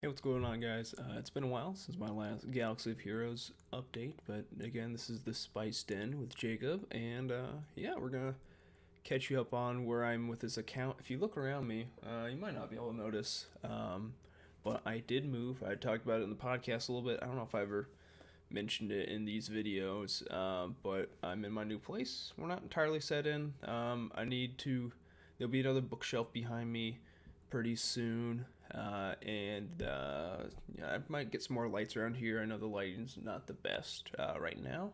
Hey, what's going on, guys? It's been a while since my last Galaxy of Heroes update, but again, this is the Spice Den with Jacob, and yeah, we're gonna catch you up on where I'm with this account. If you look around me, you might not be able to notice, but I did move. I talked about it in the podcast a little bit. I don't know if I ever mentioned it in these videos, but I'm in my new place. We're not entirely set in. I need to. There'll be another bookshelf behind me pretty soon, and yeah, I might get some more lights around here. I know the lighting's not the best right now,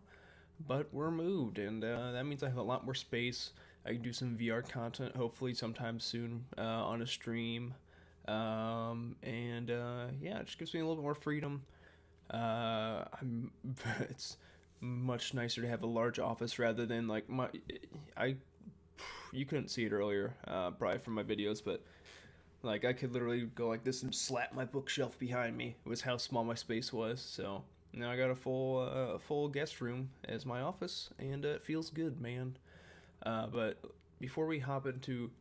but we're moved, and that means I have a lot more space. I can do some VR content hopefully sometime soon on a stream, and yeah, it just gives me a little bit more freedom. I'm it's much nicer to have a large office rather than like my I you couldn't see it earlier probably from my videos, but like I could literally go like this and slap my bookshelf behind me. It was how small my space was. So now I got a full guest room as my office, and it feels good, man. But before we hop into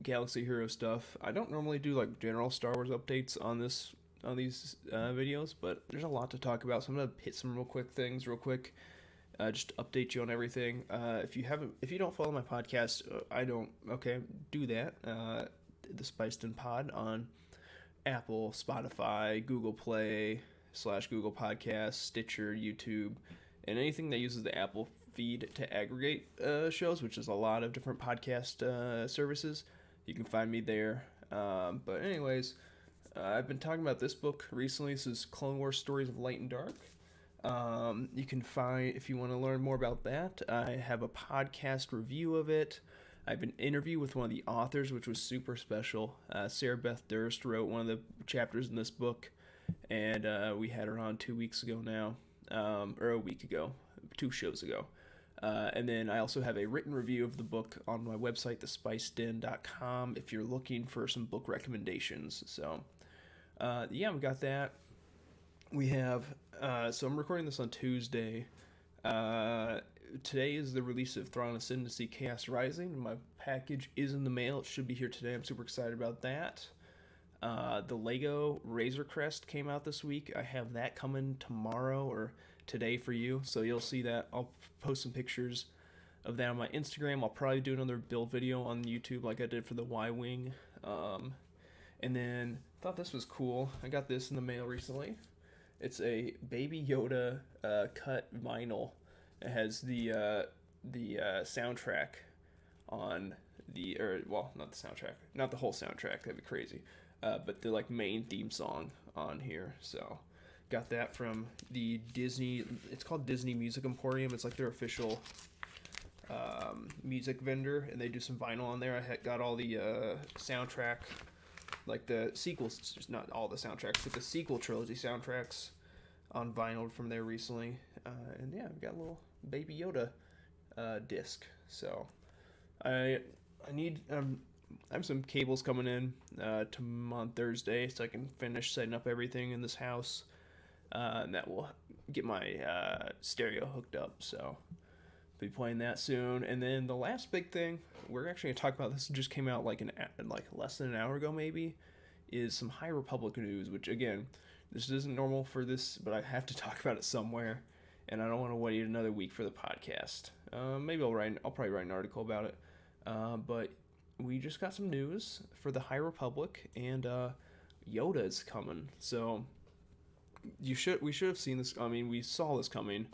Galaxy Hero stuff, I don't normally do like general Star Wars updates on these videos, but there's a lot to talk about. So I'm gonna hit some real quick things, real quick. Just to update you on everything. If you don't follow my podcast, I don't. Okay, do that. The Spiced in Pod on Apple, Spotify, Google Play / Google Podcasts, Stitcher, YouTube, and anything that uses the Apple feed to aggregate shows, which is a lot of different podcast services. You can find me there. But anyways, I've been talking about this book recently. This is Clone Wars Stories of Light and Dark. You can find, if you want to learn more about that, I have a podcast review of it. I have an interview with one of the authors, which was super special. Sarah Beth Durst wrote one of the chapters in this book, and we had her on 2 weeks ago now, or a week ago, 2 shows ago. And then I also have a written review of the book on my website, thespiceden.com, if you're looking for some book recommendations. So, yeah, we got that. We have, so I'm recording this on Tuesday. Today is the release of Thrawn Ascendancy Chaos Rising. My package is in the mail. It should be here today. I'm super excited about that. The Lego Razor Crest came out this week. I have that coming tomorrow or today for you, so you'll see that. I'll post some pictures of that on my Instagram. I'll probably do another build video on YouTube like I did for the Y-Wing. And then I thought this was cool. I got this in the mail recently. It's a Baby Yoda cut vinyl. It has the soundtrack on the, or well, not the soundtrack, not the whole soundtrack. That'd be crazy. But the like main theme song on here. So got that from the Disney. It's called Disney Music Emporium. It's like their official music vendor, and they do some vinyl on there. I got all the soundtrack, like the sequels, just not all the soundtracks, but the sequel trilogy soundtracks on vinyl from there recently. And yeah, we got a little Baby Yoda disc. So I need I have some cables coming in on Thursday, so I can finish setting up everything in this house, and that will get my stereo hooked up. So be playing that soon. And then the last big thing we're actually gonna talk about, this just came out like less than an hour ago maybe, is some High Republic news, which again, this isn't normal for this, but I have to talk about it somewhere, and I don't want to wait another week for the podcast. Maybe I'll probably write an article about it. But we just got some news for the High Republic, and Yoda is coming. So we should have seen this. I mean, we saw this coming.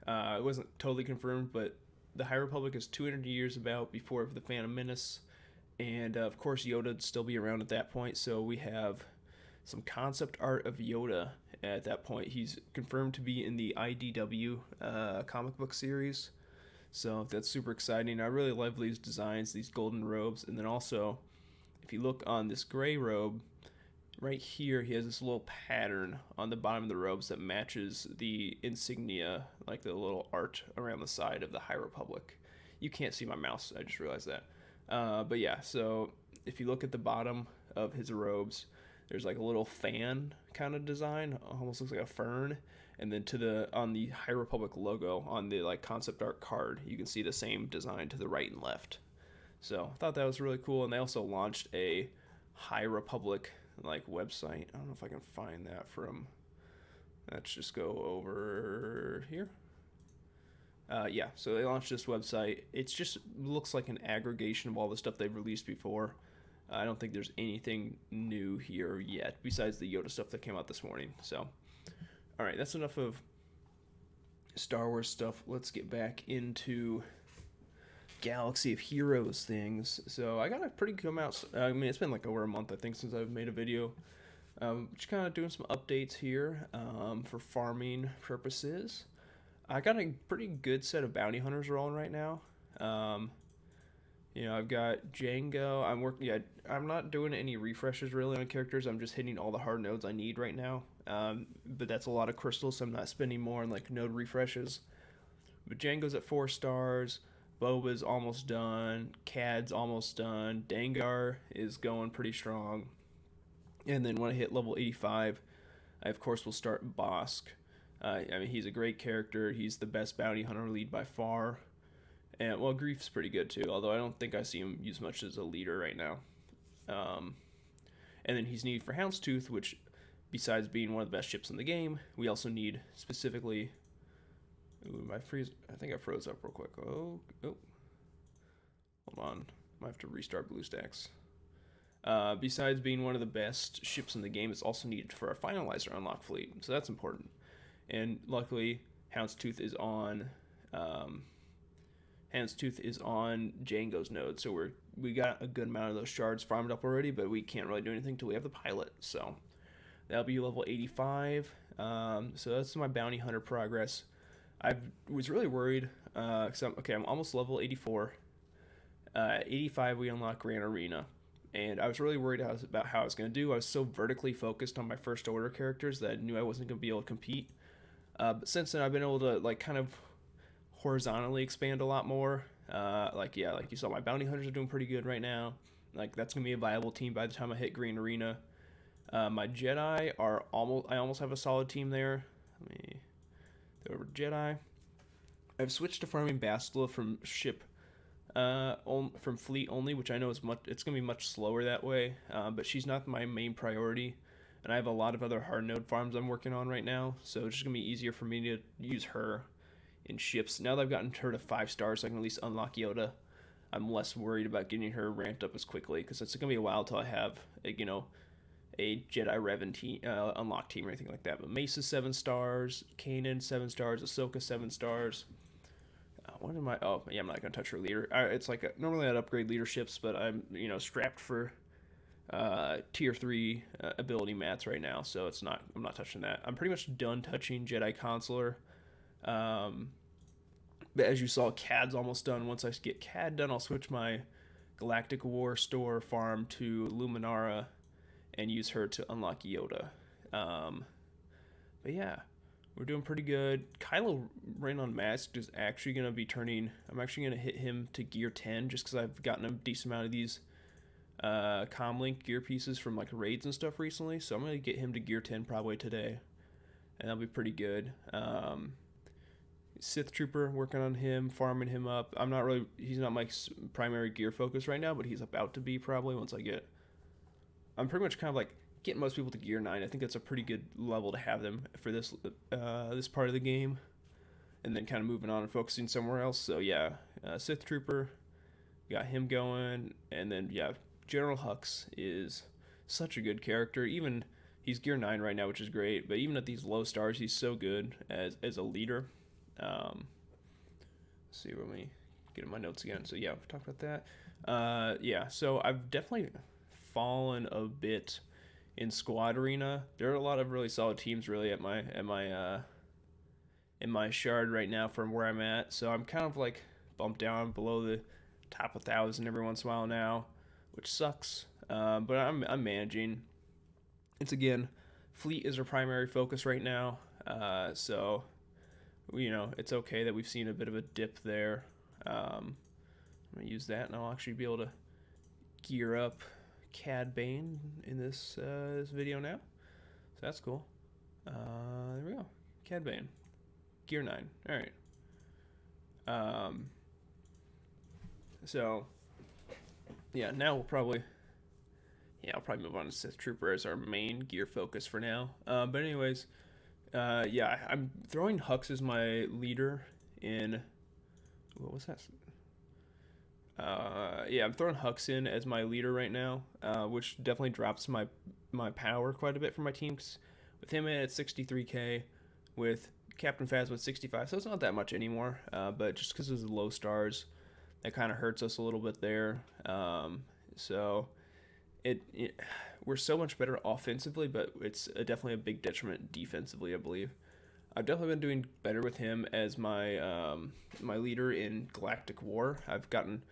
It wasn't totally confirmed, but the High Republic is 200 years about before the Phantom Menace, and of course Yoda would still be around at that point. So we have some concept art of Yoda at that point. He's confirmed to be in the IDW comic book series, so that's super exciting. I really love these designs, these golden robes, and then also, if you look on this gray robe, right here, he has this little pattern on the bottom of the robes that matches the insignia, like the little art around the side of the High Republic. You can't see my mouse, I just realized that. But yeah, so if you look at the bottom of his robes, there's like a little fan kind of design, almost looks like a fern. And then on the High Republic logo on the like concept art card, you can see the same design to the right and left. So I thought that was really cool. And they also launched a High Republic like website. I don't know if I can find that from. Let's just go over here. Yeah, so they launched this website. It's just looks like an aggregation of all the stuff they've released before. I don't think there's anything new here yet besides the Yoda stuff that came out this morning. So, all right, that's enough of Star Wars stuff. Let's get back into Galaxy of Heroes things. So I got a pretty good amount. I mean, it's been like over a month, I think, since I've made a video. Just kind of doing some updates here for farming purposes. I got a pretty good set of bounty hunters rolling right now. You know, I've got Django. I'm not doing any refreshes really on characters. I'm just hitting all the hard nodes I need right now. But that's a lot of crystals, so I'm not spending more on like node refreshes. But Django's at 4 stars. Boba's almost done. Cad's almost done. Dengar is going pretty strong. And then when I hit level 85, I of course will start Bosk. I mean, he's a great character. He's the best bounty hunter lead by far. And, well, Grief's pretty good, too, although I don't think I see him used much as a leader right now. And then he's needed for Houndstooth, which, besides being one of the best ships in the game, we also need specifically... Ooh, I think I froze up real quick. Oh. Hold on. Might have to restart BlueStacks. Besides being one of the best ships in the game, it's also needed for our Finalizer unlock fleet, so that's important. And luckily, Houndstooth is on Django's node, so we got a good amount of those shards farmed up already, but we can't really do anything until we have the pilot. So that'll be level 85. So that's my bounty hunter progress. I was really worried because I'm almost level 84. 85 we unlock Grand Arena, and I was really worried about how I was going to do. I was so vertically focused on my first order characters that I knew I wasn't going to be able to compete. But since then, I've been able to like kind of horizontally expand a lot more. Like you saw, my bounty hunters are doing pretty good right now. Like that's gonna be a viable team by the time I hit Green Arena. My Jedi are I almost have a solid team there. Let me go over to Jedi. I've switched to farming Bastila from from fleet only, which I know it's gonna be much slower that way. But she's not my main priority. And I have a lot of other hard node farms I'm working on right now, so it's just going to be easier for me to use her in ships. Now that I've gotten her to 5 stars, I can at least unlock Yoda. I'm less worried about getting her ramped up as quickly, because it's going to be a while till I have, a Jedi Revan team, unlock team or anything like that. But Mace's 7 stars, Kanan 7 stars, Ahsoka 7 stars. What am I? Oh, yeah, I'm not going to touch her leader. It's like normally I'd upgrade leaderships, but I'm strapped for tier 3 ability mats right now, so I'm not touching that. I'm pretty much done touching Jedi Consular. But as you saw, Cad's almost done. Once I get Cad done, I'll switch my Galactic War store farm to Luminara and use her to unlock Yoda. But yeah, we're doing pretty good. Kylo Ren Unmasked is actually going to be turning... I'm actually going to hit him to gear 10 just because I've gotten a decent amount of these comlink gear pieces from like raids and stuff recently, so I'm gonna get him to gear 10 probably today, and that'll be pretty good. Sith Trooper, working on him, farming him up. He's not my primary gear focus right now, but he's about to be probably once I'm pretty much kind of like getting most people to gear 9. I think that's a pretty good level to have them for this part of the game, and then kind of moving on and focusing somewhere else. So yeah, Sith Trooper, got him going, and then yeah, General Hux is such a good character. Even he's gear 9 right now, which is great, but even at these low stars, he's so good as a leader. Let's see, let me get in my notes again. So yeah, we've talked about that. Yeah, so I've definitely fallen a bit in Squad Arena. There are a lot of really solid teams really in my shard right now from where I'm at. So I'm kind of like bumped down below the top 1,000 every once in a while now, which sucks, but I'm managing. It's again, fleet is our primary focus right now, so it's okay that we've seen a bit of a dip there. I'm gonna use that, and I'll actually be able to gear up Cad Bane in this video now, so that's cool. There we go, Cad Bane, gear 9. All right. So yeah, now we'll probably yeah, I'll probably move on to Sith Trooper as our main gear focus for now. But anyways, yeah, I'm throwing Hux as my leader in. What was that? Yeah, I'm throwing Hux in as my leader right now, which definitely drops my power quite a bit for my teams. With him at 63k, with Captain Phasma at 65, so it's not that much anymore. But just because of the low stars, that kind of hurts us a little bit there. So we're so much better offensively, but it's definitely a big detriment defensively, I believe. I've definitely been doing better with him as my my leader in Galactic War. I've gotten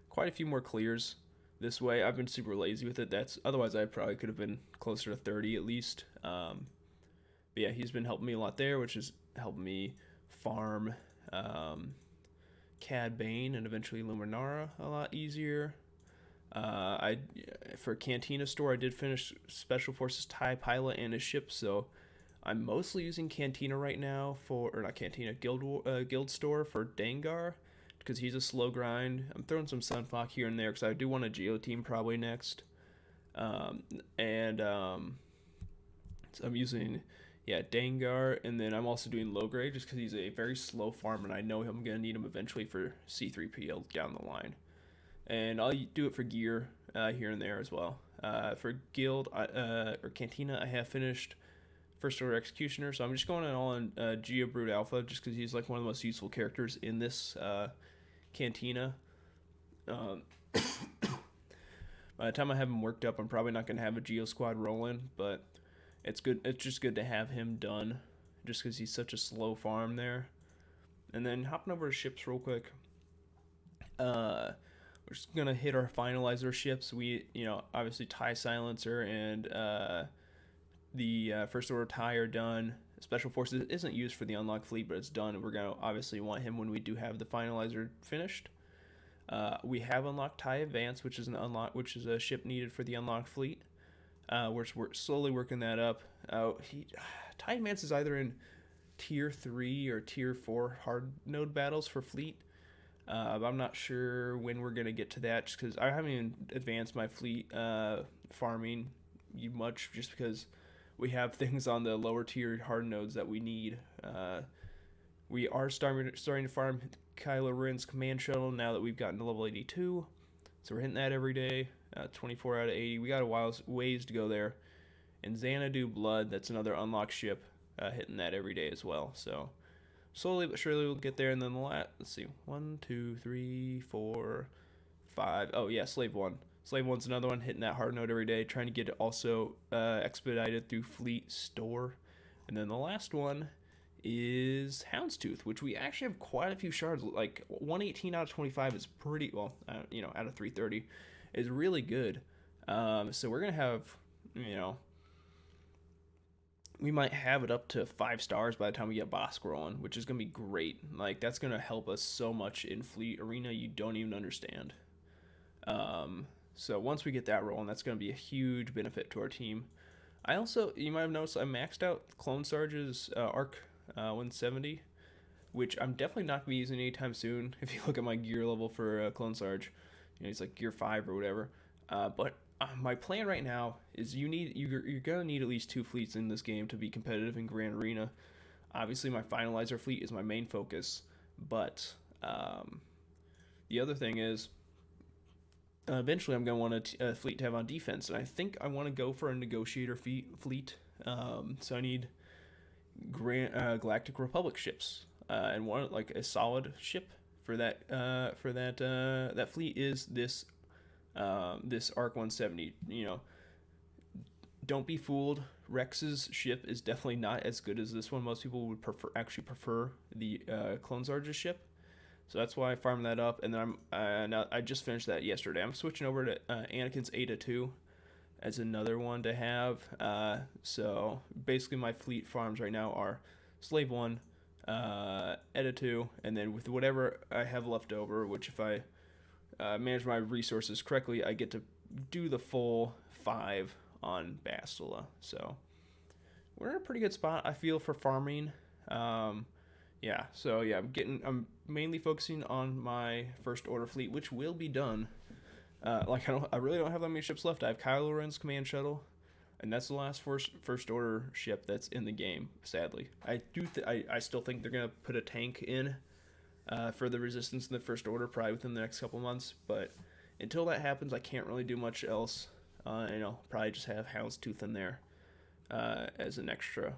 quite a few more clears this way. I've been super lazy with it. That's otherwise I probably could have been closer to 30 at least. But yeah, he's been helping me a lot there, which has helped me farm Cad Bane and eventually Luminara a lot easier. I for Cantina store I did finish Special Forces TIE Pilot and his ship, so I'm mostly using Cantina right now or not Cantina, Guild Store for Dengar because he's a slow grind. I'm throwing some Sunflock here and there because I do want a Geo team probably next. So I'm using Dengar, and then I'm also doing low grade just because he's a very slow farm and I know I'm gonna need him eventually for C3PO down the line. And I'll do it for gear here and there as well. For Guild or Cantina, I have finished First Order Executioner, so I'm just going all on Geo Brute Alpha just because he's like one of the most useful characters in this Cantina. By the time I have him worked up, I'm probably not going to have a Geo Squad rolling, but it's good. It's just good to have him done just because he's such a slow farm there. And then hopping over to ships real quick. We're just gonna hit our finalizer ships. We, obviously TIE Silencer and the First Order TIE are done. Special Forces isn't used for the unlock fleet, but it's done. We're gonna obviously want him when we do have the finalizer finished. We have unlocked TIE Advance, which is a ship needed for the unlocked fleet. We're slowly working that up. TIE Advance is either in Tier 3 or Tier 4 hard node battles for fleet. I'm not sure when we're going to get to that just because I haven't even advanced my fleet farming much just because we have things on the lower tier hard nodes that we need. We are starting to farm Kylo Ren's command shuttle now that we've gotten to level 82. So we're hitting that every day, 24 out of 80. We got a ways to go there. And Xanadu Blood, that's another unlocked ship, hitting that every day as well. So slowly but surely we'll get there. And then let's see, 1, 2, 3, 4, 5. Oh yeah, Slave 1. Slave 1's another one, hitting that hard node every day, trying to get it also expedited through Fleet Store. And then the last one is Houndstooth, which we actually have quite a few shards. Like 118 out of 25 is pretty well, out of 330 is really good. So we're gonna have, we might have it up to 5 stars by the time we get Bosk rolling, which is gonna be great. Like that's gonna help us so much in Fleet Arena you don't even understand. So once we get that rolling, that's gonna be a huge benefit to our team. I also, you might have noticed, I maxed out Clone Sarge's Arc 170, which I'm definitely not gonna be using anytime soon. If you look at my gear level for Clone Sarge, he's like gear 5 or whatever. But my plan right now is you're gonna need at least 2 fleets in this game to be competitive in Grand Arena. Obviously, my finalizer fleet is my main focus, but the other thing is eventually I'm gonna want a fleet to have on defense, and I think I want to go for a negotiator fleet. So I need Galactic Republic ships, and one like a solid ship for that. That fleet is this Arc 170. Don't be fooled. Rex's ship is definitely not as good as this one. Most people would prefer the Clone Sarge's ship. So that's why I farmed that up, and then I just finished that yesterday. I'm switching over to Anakin's Eta 2 as another one to have. So basically my fleet farms right now are Slave 1, Eta 2, and then with whatever I have left over, which if I manage my resources correctly, I get to do the full 5 on Bastila. So we're in a pretty good spot, I feel, for farming. I'm mainly focusing on my First Order fleet, which will be done I really don't have that many ships left. I have Kylo Ren's command shuttle, and that's the last first order ship that's in the game. Sadly, I still think they're gonna put a tank in for the resistance in the first order, probably within the next couple months. But until that happens, I can't really do much else. Probably just have Houndstooth in there as an extra.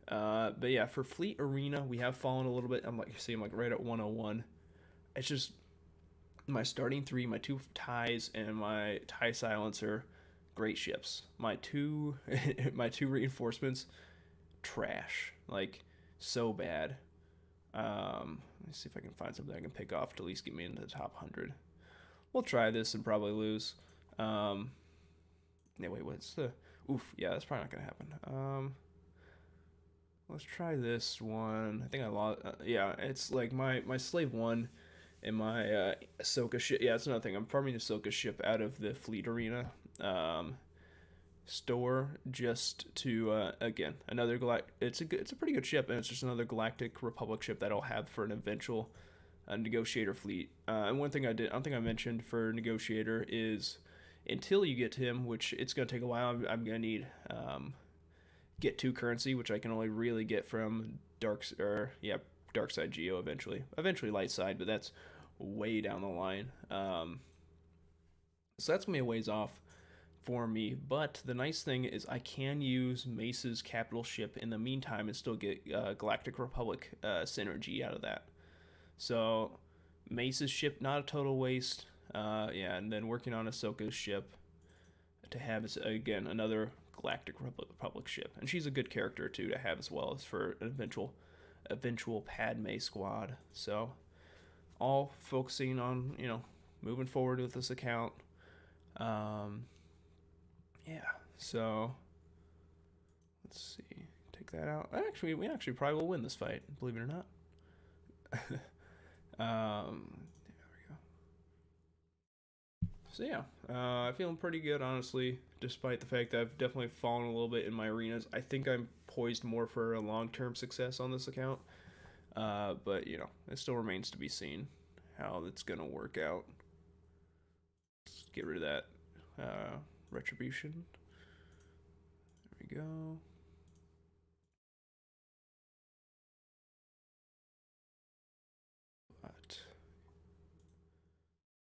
But yeah, for Fleet Arena, we have fallen a little bit. I'm right at 101. It's just my starting three, my two ties, and my tie silencer, great ships. My two reinforcements, trash, like so bad. Let me see if I can find something I can pick off to at least get me into the top 100. We'll try this and probably lose. Wait, what's the? Oof, yeah, that's probably not gonna happen. Let's try this one. I think I lost. Yeah, it's like my Slave 1 and my Ahsoka ship. Yeah, that's another thing. I'm farming the Ahsoka ship out of the Fleet Arena store just to again another it's a pretty good ship, and it's just another Galactic Republic ship that I'll have for an eventual negotiator fleet. And one thing I don't think I mentioned for negotiator is until you get to him, which it's gonna take a while. I'm gonna need get 2 currency, which I can only really get from dark side Geo eventually light side, but that's way down the line. So that's gonna be a ways off for me. But the nice thing is I can use Mace's capital ship in the meantime and still get Galactic Republic synergy out of that. So Mace's ship, not a total waste. And then working on Ahsoka's ship to have again another Galactic Republic ship, and she's a good character too to have as well as for an eventual Padme squad. So all focusing on moving forward with this account. So let's see, take that out. We actually probably will win this fight, believe it or not. There we go. So yeah, feeling pretty good, honestly, despite the fact that I've definitely fallen a little bit in my arenas. I think I'm poised more for a long-term success on this account, but it still remains to be seen how it's gonna work out. Let's get rid of that retribution. There we go.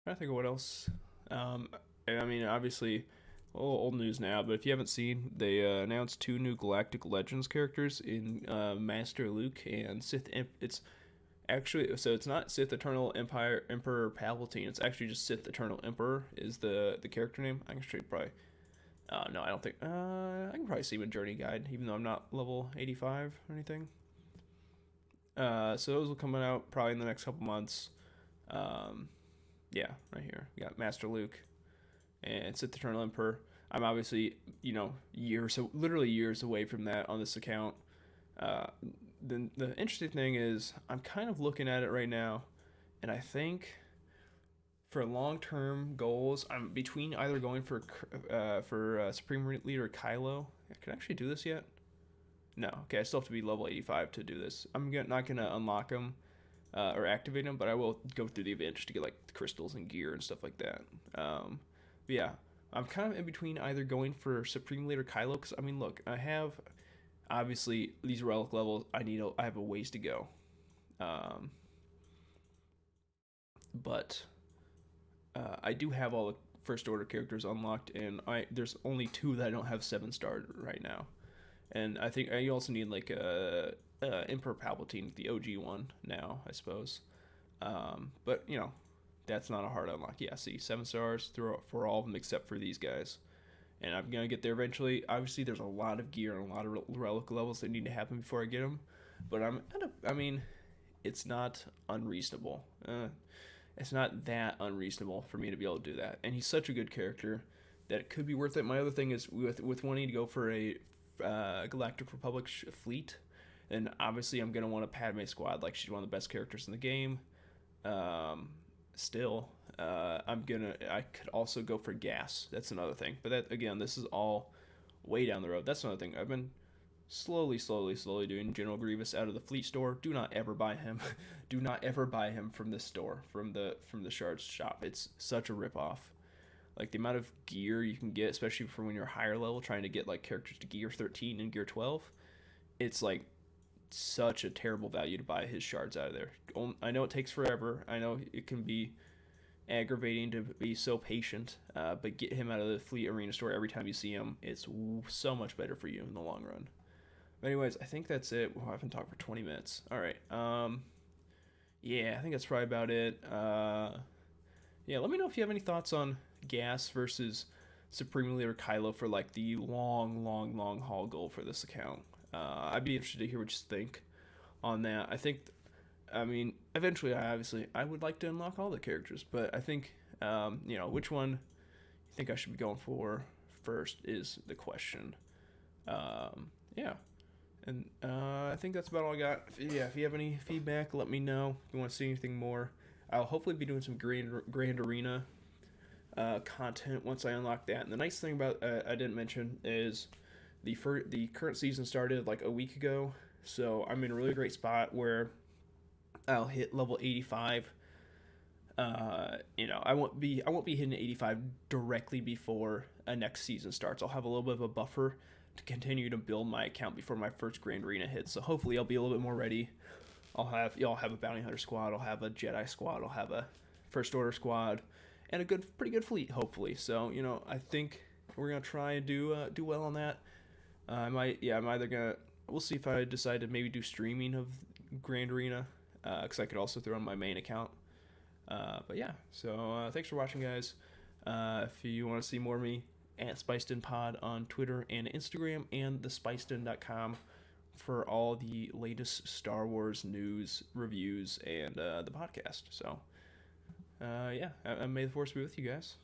I think of what else. Obviously, old news now, but if you haven't seen, they announced 2 new Galactic Legends characters in Master Luke and Sith Imp. It's not Sith Eternal Emperor Palpatine. It's actually just Sith Eternal Emperor is the character name. I can show you probably. No, I don't think. I can probably see him in Journey Guide, even though I'm not level 85 or anything. So those will come out probably in the next couple months. Right here. We got Master Luke and Sith Eternal Emperor. I'm obviously, literally years away from that on this account. The interesting thing is I'm kind of looking at it right now, and I think for long-term goals, I'm between either going for Supreme Leader Kylo. Can I actually do this yet? No. Okay, I still have to be level 85 to do this. I'm not going to unlock him or activate him, but I will go through the event just to get like the crystals and gear and stuff like that. But yeah, I'm kind of in between either going for Supreme Leader Kylo, because look, I have obviously these relic levels. I have a ways to go, but I do have all the first order characters unlocked, and there's only 2 that I don't have 7-star right now, and I think you also need like Emperor Palpatine, the OG one now, I suppose. But that's not a hard unlock. Yeah, see, 7 stars for all of them except for these guys, and I'm gonna get there eventually. Obviously, there's a lot of gear and a lot of relic levels that need to happen before I get them, but it's not unreasonable. It's not that unreasonable for me to be able to do that, and he's such a good character that it could be worth it. My other thing is with wanting to go for a Galactic Republic fleet, and obviously I'm gonna want a Padme squad. Like, she's one of the best characters in the game. I could also go for gas. That's another thing. But that, again, this is all way down the road. That's another thing. I've been slowly doing General Grievous out of the fleet store. Do not ever buy him. Do not ever buy him from this store, from the Shards shop. It's such a ripoff. Like the amount of gear you can get, especially for when you're higher level, trying to get like characters to gear 13 and gear 12, it's like such a terrible value to buy his shards out of there. I know it takes forever. I know it can be aggravating to be so patient, but get him out of the Fleet Arena store every time you see him. It's so much better for you in the long run. But anyways, I think that's it. I've been talking for 20 minutes. All right. Yeah, I think that's probably about it. Yeah, let me know if you have any thoughts on Gas versus Supreme Leader Kylo for like the long haul goal for this account. I'd be interested to hear what you think on that. I mean, eventually, I would like to unlock all the characters, but I think, which one you think I should be going for first is the question. Yeah. And I think that's about all I got. If you have any feedback, let me know. If you want to see anything more, I'll hopefully be doing some Grand Arena content once I unlock that. And the nice thing about I didn't mention is the current season started like a week ago, so I'm in a really great spot where I'll hit level 85. I won't be hitting 85 directly before a next season starts. I'll have a little bit of a buffer to continue to build my account before my first Grand Arena hits. So hopefully I'll be a little bit more ready. I'll have a bounty hunter squad. I'll have a Jedi squad. I'll have a First Order squad, and a pretty good fleet. Hopefully, so I think we're gonna try and do well on that. I'm either gonna. We'll see if I decide to maybe do streaming of Grand Arena, because I could also throw on my main account. But yeah, so thanks for watching, guys. If you want to see more of me, at SpiceDenPod on Twitter and Instagram, and thespiceden.com for all the latest Star Wars news, reviews, and the podcast. So, may the Force be with you guys.